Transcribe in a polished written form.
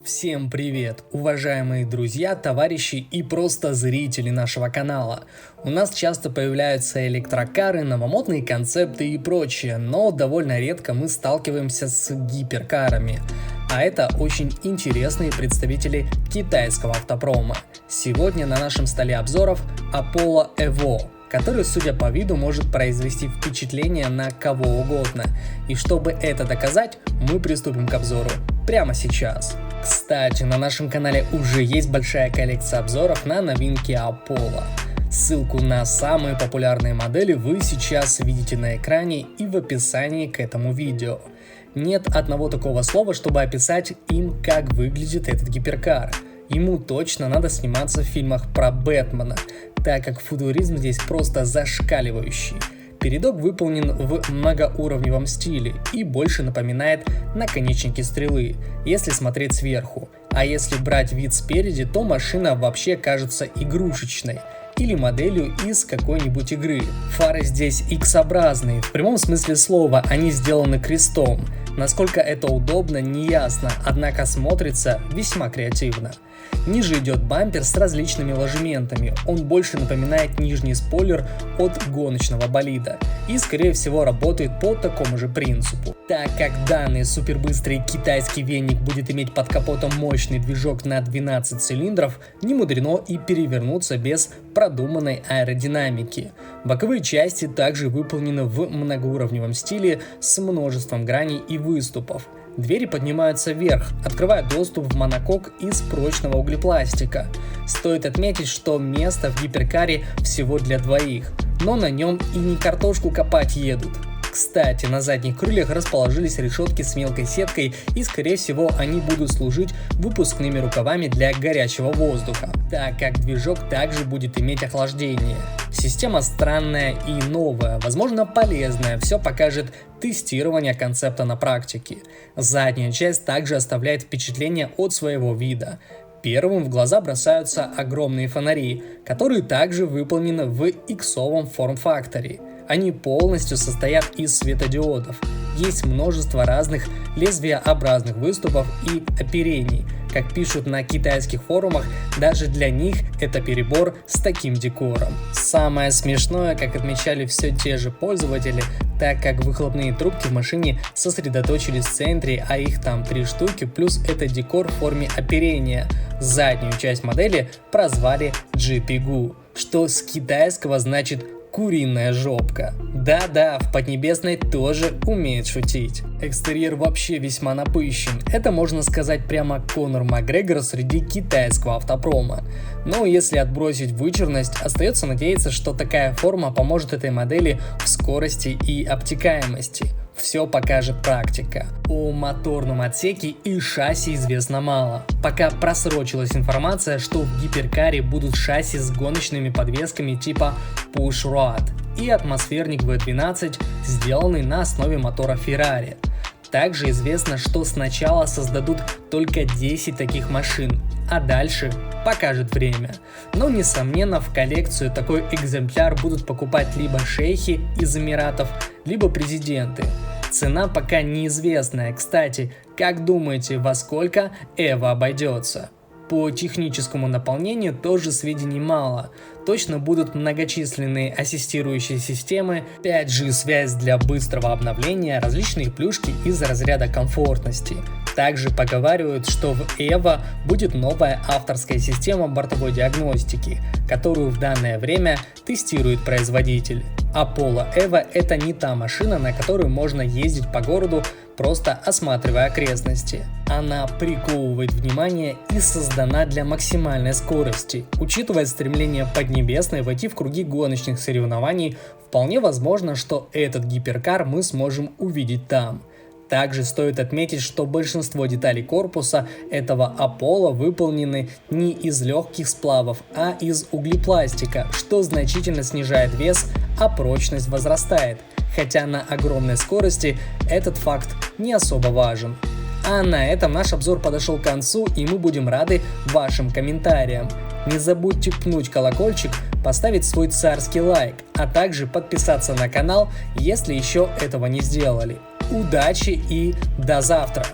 Всем привет, уважаемые друзья, товарищи и просто зрители нашего канала. У нас часто появляются электрокары, новомодные концепты и прочее, но довольно редко мы сталкиваемся с гиперкарами. А это очень интересные представители китайского автопрома. Сегодня на нашем столе обзоров Apollo EVO, который, судя по виду, может произвести впечатление на кого угодно. И чтобы это доказать, мы приступим к обзору прямо сейчас. Кстати, на нашем канале уже есть большая коллекция обзоров на новинки Apollo. Ссылку на самые популярные модели вы сейчас видите на экране и в описании к этому видео. Нет одного такого слова, чтобы описать им, как выглядит этот гиперкар. Ему точно надо сниматься в фильмах про Бэтмена, так как футуризм здесь просто зашкаливающий. Передок выполнен в многоуровневом стиле и больше напоминает наконечники стрелы, если смотреть сверху. А если брать вид спереди, то машина вообще кажется игрушечной или моделью из какой-нибудь игры. Фары здесь X-образные, в прямом смысле слова, они сделаны крестом. Насколько это удобно, не ясно, однако смотрится весьма креативно. Ниже идет бампер с различными ложементами, он больше напоминает нижний спойлер от гоночного болида и скорее всего работает по такому же принципу. Так как данный супербыстрый китайский веник будет иметь под капотом мощный движок на 12 цилиндров, не мудрено и перевернуться без продуманной аэродинамики. Боковые части также выполнены в многоуровневом стиле с множеством граней и выступов. Двери поднимаются вверх, открывая доступ в монокок из прочного углепластика. Стоит отметить, что место в гиперкаре всего для двоих, но на нем и не картошку копать едут. Кстати, на задних крыльях расположились решетки с мелкой сеткой, и скорее всего они будут служить выпускными рукавами для горячего воздуха, так как движок также будет иметь охлаждение. Система странная и новая, возможно полезная, все покажет тестирование концепта на практике. Задняя часть также оставляет впечатление от своего вида. Первым в глаза бросаются огромные фонари, которые также выполнены в иксовом форм-факторе. Они полностью состоят из светодиодов. Есть множество разных лезвиеобразных выступов и оперений. Как пишут на китайских форумах, даже для них это перебор с таким декором. Самое смешное, как отмечали все те же пользователи, так как выхлопные трубки в машине сосредоточились в центре, а их там 3 штуки, плюс это декор в форме оперения. Заднюю часть модели прозвали GPGU, что с китайского значит куриная жопка. Да-да, в Поднебесной тоже умеет шутить. Экстерьер вообще весьма напыщен. Это, можно сказать, прямо Конор Макгрегор среди китайского автопрома. Но если отбросить вычурность, остается надеяться, что такая форма поможет этой модели в скорости и обтекаемости. Все покажет практика. О моторном отсеке и шасси известно мало. Пока просрочилась информация, что в гиперкаре будут шасси с гоночными подвесками типа Push Rod и атмосферник V12, сделанный на основе мотора Ferrari. Также известно, что сначала создадут только 10 таких машин, а дальше покажет время. Но несомненно в коллекцию такой экземпляр будут покупать либо шейхи из Эмиратов, либо президенты. Цена пока неизвестная. Кстати, как думаете, во сколько EVO обойдется? По техническому наполнению тоже сведений мало. Точно будут многочисленные ассистирующие системы, 5G связь для быстрого обновления, различные плюшки из разряда комфортности. Также поговаривают, что в EVO будет новая авторская система бортовой диагностики, которую в данное время тестирует производитель. Apollo EVO — это не та машина, на которой можно ездить по городу, просто осматривая окрестности. Она приковывает внимание и создана для максимальной скорости. Учитывая стремление Поднебесной войти в круги гоночных соревнований, вполне возможно, что этот гиперкар мы сможем увидеть там. Также стоит отметить, что большинство деталей корпуса этого Apollo выполнены не из легких сплавов, а из углепластика, что значительно снижает вес, а прочность возрастает, хотя на огромной скорости этот факт не особо важен. А на этом наш обзор подошел к концу, и мы будем рады вашим комментариям. Не забудьте пнуть колокольчик, поставить свой царский лайк, а также подписаться на канал, если еще этого не сделали. Удачи и до завтра!